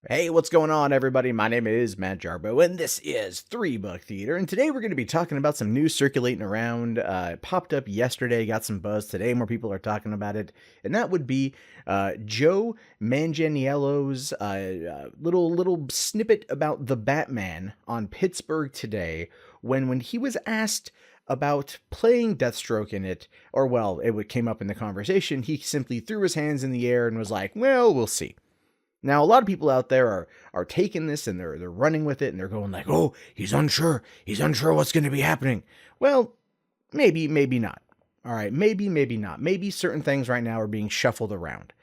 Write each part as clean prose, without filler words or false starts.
Hey, what's going on, everybody? My name is Matt Jarbo, and this is 3 Buck Theater. And today we're going to be talking about some news circulating around. It popped up yesterday, got some buzz today. More people are talking about it, and that would be Joe Manganiello's little snippet about the Batman on Pittsburgh Today. When he was asked about playing Deathstroke in it, or well, came up in the conversation, he simply threw his hands in the air and was like, "Well, we'll see." Now, a lot of people out there are taking this and they're running with it and they're going like, "Oh, he's unsure. He's unsure what's going to be happening." Well, maybe not. All right, maybe not. Maybe certain things right now are being shuffled around.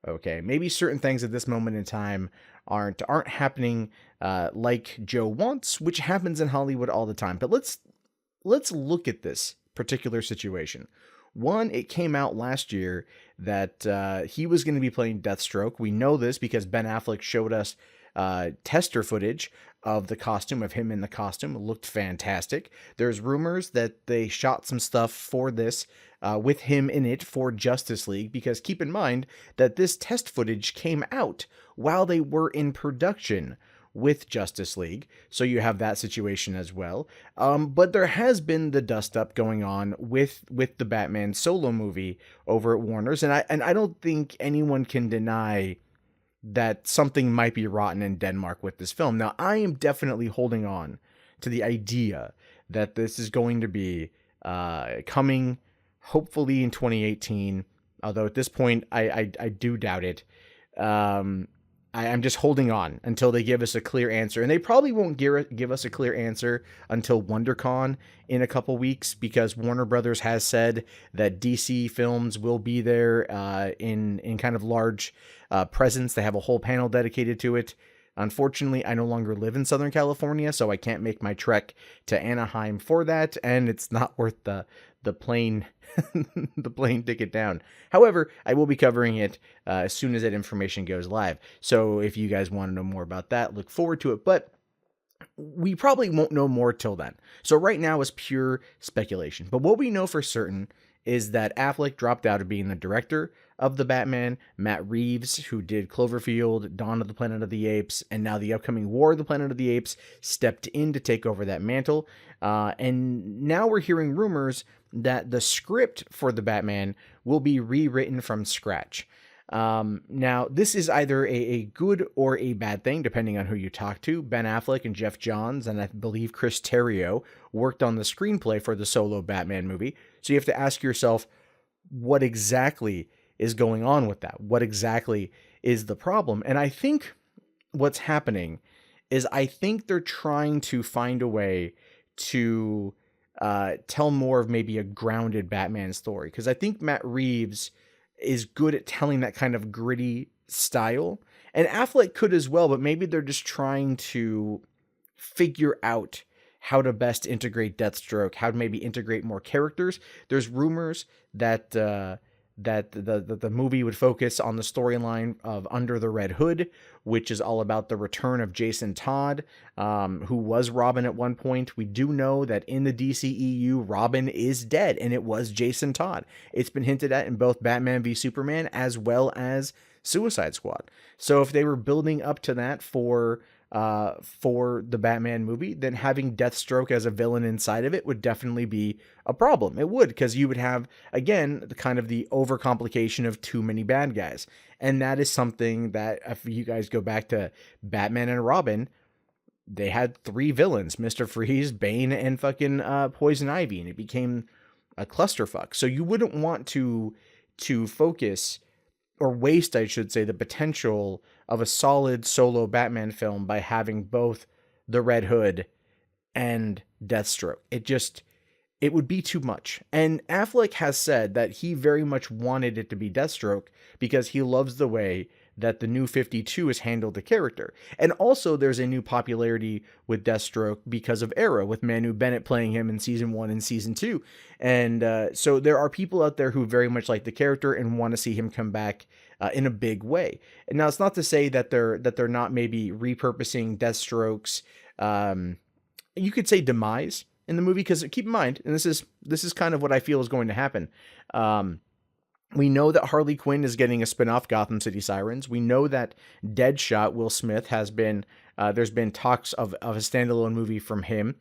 Okay, maybe certain things at this moment in time aren't happening like Joe wants, which happens in Hollywood all the time. But let's look at this particular situation. One, it came out last year that he was going to be playing Deathstroke. We know this because Ben Affleck showed us tester footage of the costume, of him in the costume. It looked fantastic. There's rumors that they shot some stuff for this with him in it for Justice League, because keep in mind that this test footage came out while they were in production with Justice League, so you have that situation as well. But there has been the dust up going on with the Batman solo movie over at Warner's, and I don't think anyone can deny that something might be rotten in Denmark with this film. Now, I am definitely holding on to the idea that this is going to be coming hopefully in 2018. Although at this point, I do doubt it. I'm just holding on until they give us a clear answer. And they probably won't give us a clear answer until WonderCon in a couple weeks, because Warner Brothers has said that DC films will be there in kind of large presence. They have a whole panel dedicated to it. Unfortunately, I no longer live in Southern California, so I can't make my trek to Anaheim for that, and it's not worth the plane the plane ticket down. However, I will be covering it as soon as that information goes live. So if you guys want to know more about that, look forward to it. But we probably won't know more till then. So right now is pure speculation. But what we know for certain is that Affleck dropped out of being the director of the Batman. Matt Reeves, who did Cloverfield, Dawn of the Planet of the Apes, and now the upcoming War of the Planet of the Apes, stepped in to take over that mantle. And now we're hearing rumors that the script for the Batman will be rewritten from scratch. Now, this is either a good or a bad thing, depending on who you talk to. Ben Affleck and Jeff Johns, and I believe Chris Terrio, worked on the screenplay for the solo Batman movie. So you have to ask yourself, what exactly is going on with that? What exactly is the problem? And I think what's happening is I think they're trying to find a way to tell more of maybe a grounded Batman story. Because I think Matt Reeves is good at telling that kind of gritty style. And Affleck could as well, but maybe they're just trying to figure out how to best integrate Deathstroke, how to maybe integrate more characters. There's rumors that the movie would focus on the storyline of Under the Red Hood, which is all about the return of Jason Todd, who was Robin at one point. We do know that in the DCEU, Robin is dead, and it was Jason Todd. It's been hinted at in both Batman v Superman as well as Suicide Squad. So if they were building up to that for the Batman movie, then having Deathstroke as a villain inside of it would definitely be a problem. It would, because you would have, again, the kind of the overcomplication of too many bad guys. And that is something that, if you guys go back to Batman and Robin, they had 3 villains: Mr. Freeze, Bane, and fucking Poison Ivy, and it became a clusterfuck. So you wouldn't want to focus, or waste, I should say, the potential of a solid solo Batman film by having both the Red Hood and Deathstroke. It would be too much. And Affleck has said that he very much wanted it to be Deathstroke because he loves the way that the New 52 has handled the character. And also there's a new popularity with Deathstroke because of Arrow, with Manu Bennett playing him in season 1 and season 2. And so there are people out there who very much like the character and want to see him come back in a big way. And now it's not to say that they're not maybe repurposing Deathstroke's, you could say, demise in the movie, because keep in mind, and this is kind of what I feel is going to happen. We know that Harley Quinn is getting a spin-off, Gotham City Sirens. We know that Deadshot, Will Smith, has been, there's been talks of a standalone movie from him.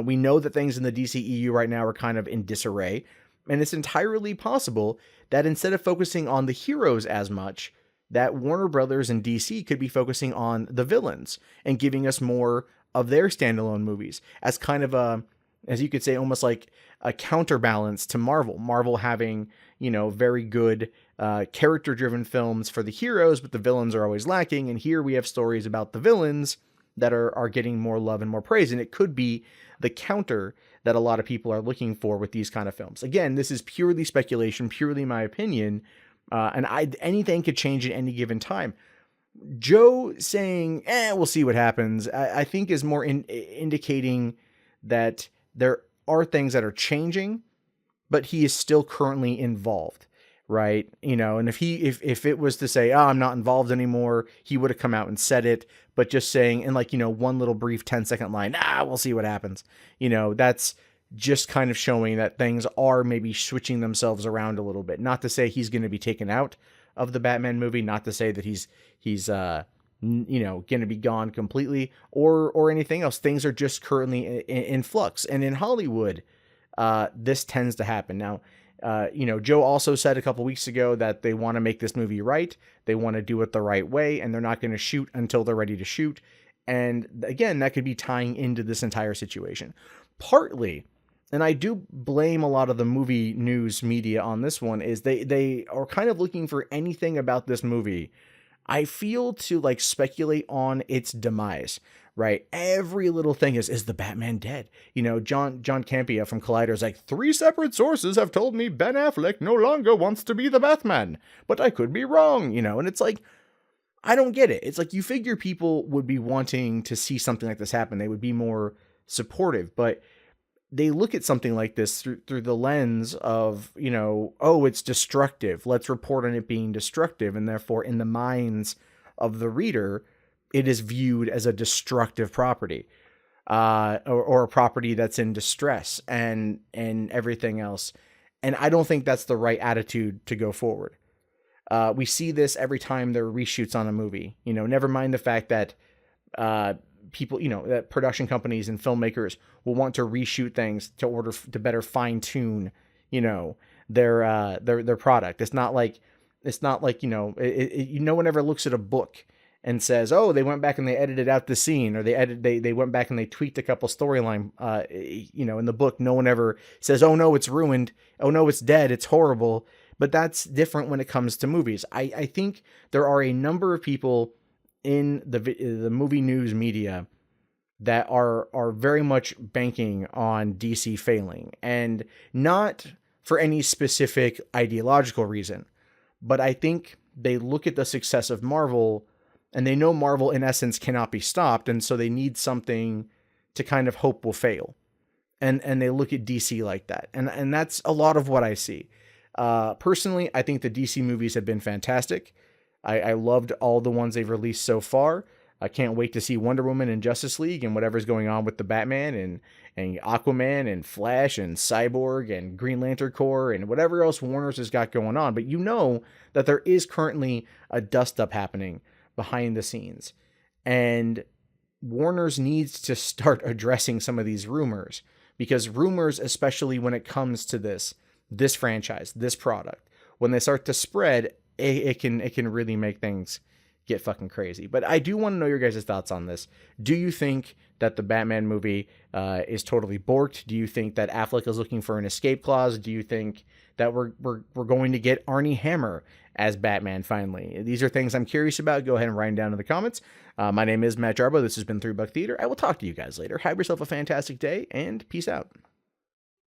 We know that things in the DCEU right now are kind of in disarray. And it's entirely possible that instead of focusing on the heroes as much, that Warner Brothers and DC could be focusing on the villains and giving us more of their standalone movies as kind of a, as you could say, almost like a counterbalance to Marvel. Marvel having, very good character-driven films for the heroes, but the villains are always lacking. And here we have stories about the villains that are getting more love and more praise. And it could be the counter that a lot of people are looking for with these kind of films. Again, this is purely speculation, purely my opinion, and anything could change at any given time. Joe saying, we'll see what happens, I think is more indicating that there are things that are changing, but he is still currently involved, right? And if it was to say, I'm not involved anymore, he would have come out and said it. But just saying in one little brief 10-second line, we'll see what happens. That's just kind of showing that things are maybe switching themselves around a little bit. Not to say he's going to be taken out of the Batman movie, not to say that he's going to be gone completely or anything else. Things are just currently in flux. And in Hollywood, this tends to happen. Now, Joe also said a couple weeks ago that they want to make this movie right. They want to do it the right way, and they're not going to shoot until they're ready to shoot. And again, that could be tying into this entire situation. Partly, and I do blame a lot of the movie news media on this one, is they are kind of looking for anything about this movie, I feel, to speculate on its demise. Right, every little thing is the Batman dead? John Campea from Collider is like, 3 separate sources have told me Ben Affleck no longer wants to be the Batman, but I could be wrong, and it's like, I don't get it. It's like, you figure people would be wanting to see something like this happen. They would be more supportive, but they look at something like this through the lens of, it's destructive. Let's report on it being destructive, and therefore, in the minds of the reader, it is viewed as a destructive property, or a property that's in distress and everything else. And I don't think that's the right attitude to go forward. We see this every time there are reshoots on a movie, never mind the fact that, people, that production companies and filmmakers will want to reshoot things to better fine tune, their product. It's not like, no one ever looks at a book and says, they went back and they edited out the scene, or they went back and they tweaked a couple storyline, in the book. No one ever says, oh no, it's ruined. Oh no, it's dead. It's horrible. But that's different when it comes to movies. I think there are a number of people in the movie news media that are very much banking on DC failing, and not for any specific ideological reason, but I think they look at the success of Marvel, and they know Marvel, in essence, cannot be stopped. And so they need something to kind of hope will fail. And they look at DC like that. And that's a lot of what I see. Personally, I think the DC movies have been fantastic. I loved all the ones they've released so far. I can't wait to see Wonder Woman and Justice League and whatever's going on with the Batman and Aquaman and Flash and Cyborg and Green Lantern Corps and whatever else Warner's has got going on. But that there is currently a dust-up happening behind the scenes, and Warner's needs to start addressing some of these rumors, because rumors, especially when it comes to this franchise, this product, when they start to spread, it can really make things get fucking crazy. But I do want to know your guys' thoughts on this. Do you think that the Batman movie is totally borked? Do you think that Affleck is looking for an escape clause? Do you think that we're going to get Armie Hammer as Batman finally? These are things I'm curious about. Go ahead and write them down in the comments. My name is Matt Jarbo. This has been $3 Theater. I will talk to you guys later. Have yourself a fantastic day, and peace out.